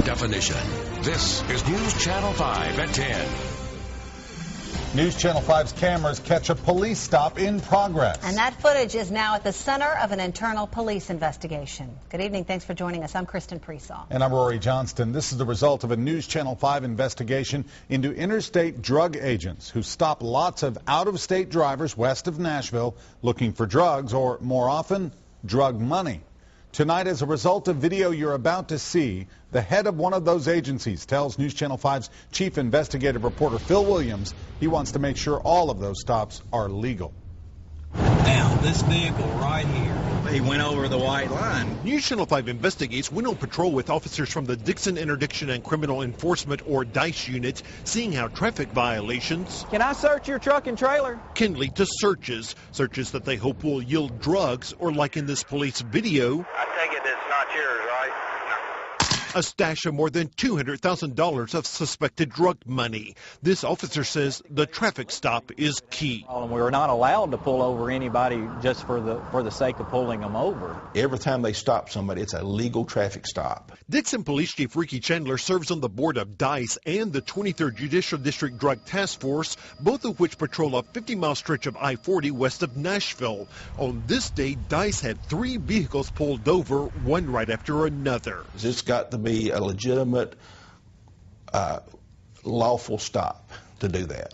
definition. This is News Channel 5 at 10. News Channel 5's cameras catch a police stop in progress. And that footage is now at the center of an internal police investigation. Good evening. Thanks for joining us. I'm Kristen Presaw. And I'm Rory Johnston. This is the result of a News Channel 5 investigation into interstate drug agents who stop lots of out-of-state drivers west of Nashville looking for drugs, or more often, drug money. Tonight, as a result of video you're about to see, the head of one of those agencies tells News Channel 5's chief investigative reporter Phil Williams he wants to make sure all of those stops are legal. Now, this vehicle right here. He went over the white line. News Channel 5 Investigates went on patrol with officers from the Dixon Interdiction and Criminal Enforcement, or DICE unit, seeing how traffic violations Can I search your truck and trailer? can lead to searches that they hope will yield drugs, or like in this police video, I take it it's not yours, right? a stash of more than $200,000 of suspected drug money. This officer says the traffic stop is key. We were not allowed to pull over anybody just for the sake of pulling them over. Every time they stop somebody, it's a legal traffic stop. Dixon Police Chief Ricky Chandler serves on the board of DICE and the 23rd Judicial District Drug Task Force, both of which patrol a 50-mile stretch of I-40 west of Nashville. On this day, DICE had 3 vehicles pulled over, one right after another. It's got to be a legitimate, lawful stop to do that.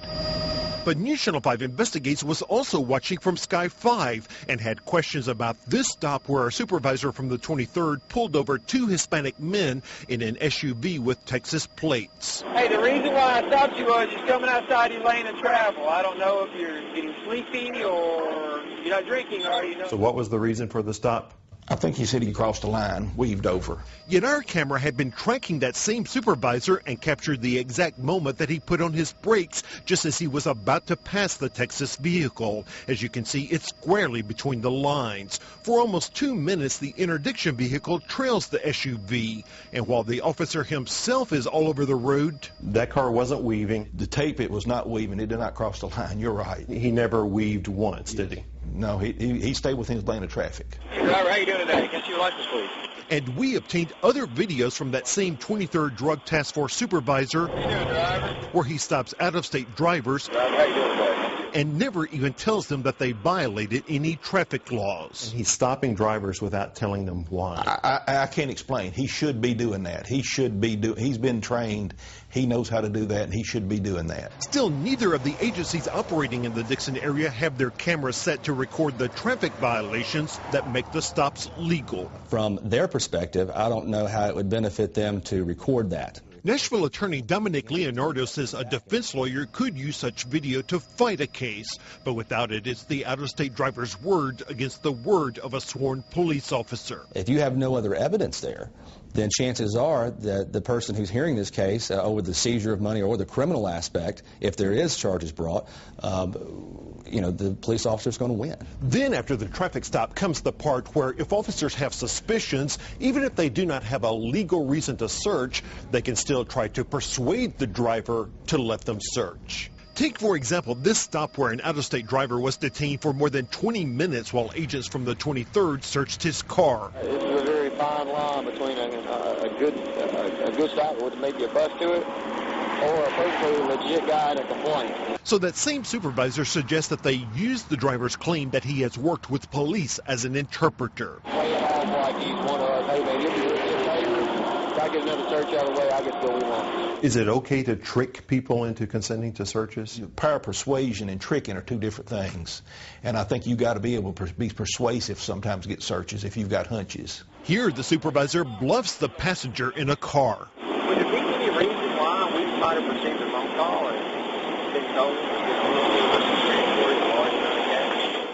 But News Channel 5 Investigates was also watching from Sky 5 and had questions about this stop where a supervisor from the 23rd pulled over 2 Hispanic men in an SUV with Texas plates. Hey, the reason why I stopped you was you're coming outside your lane of travel. I don't know if you're getting sleepy or you're not drinking, or you know. So what was the reason for the stop? I think he said he crossed the line, weaved over. Yet our camera had been tracking that same supervisor and captured the exact moment that he put on his brakes just as he was about to pass the Texas vehicle. As you can see, it's squarely between the lines. For almost 2 minutes, the interdiction vehicle trails the SUV. And while the officer himself is all over the road, That car wasn't weaving. The tape, it was not weaving. It did not cross the line. You're right. He never weaved once, did he? No, he stayed within his lane of traffic. Driver, how you doing today? Get your license, please. and we obtained other videos from that same 23rd Drug Task Force supervisor where he stops out-of-state drivers and never even tells them that they violated any traffic laws. And he's stopping drivers without telling them why. I can't explain. He should be doing that. He's been trained. He knows how to do that, and he should be doing that. Still, neither of the agencies operating in the Dixon area have their cameras set to record the traffic violations that make the stops legal. From their perspective, I don't know how it would benefit them to record that. Nashville attorney Dominic Leonardo says a defense lawyer could use such video to fight a case, but without it, it's the out-of-state driver's word against the word of a sworn police officer. If you have no other evidence there, then chances are that the person who's hearing this case over the seizure of money or the criminal aspect, if there is charges brought, the police officer is going to win. Then after the traffic stop comes the part where if officers have suspicions, even if they do not have a legal reason to search, they can still try to persuade the driver to let them search. Take, for example, this stop where an out-of-state driver was detained for more than 20 minutes while agents from the 23rd searched his car. This is a very fine line between a good stop with maybe a bus to it or a perfectly legit guy in a complaint. So that same supervisor suggests that they use the driver's claim that he has worked with police as an interpreter. Play it off like he's one of us. Hey, man, you'll do us a favor. If I get another search out of the way, I get what we want. Is it okay to trick people into consenting to searches? Power persuasion and tricking are two different things. And I think you got to be able to be persuasive sometimes to get searches if you've got hunches. Here, the supervisor bluffs the passenger in a car. Would there be any reason why we might have received a phone call and been told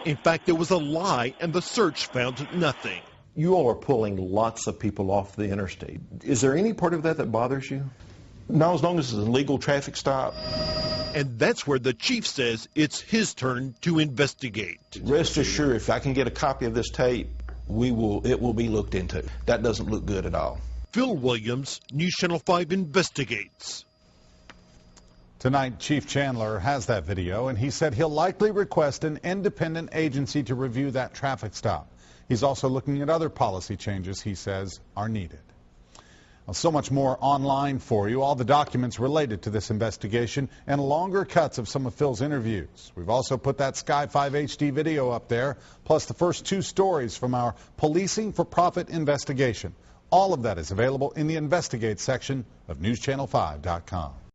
In fact, it was a lie, and the search found nothing. You all are pulling lots of people off the interstate. Is there any part of that that bothers you? No, as long as it's a legal traffic stop. And that's where the chief says it's his turn to investigate. Rest assured, if I can get a copy of this tape, it will be looked into. That doesn't look good at all. Phil Williams, News Channel 5 Investigates. Tonight, Chief Chandler has that video, and he said he'll likely request an independent agency to review that traffic stop. He's also looking at other policy changes he says are needed. Well, so much more online for you, all the documents related to this investigation and longer cuts of some of Phil's interviews. We've also put that Sky 5 HD video up there, plus the first 2 stories from our Policing for Profit investigation. All of that is available in the Investigate section of NewsChannel5.com.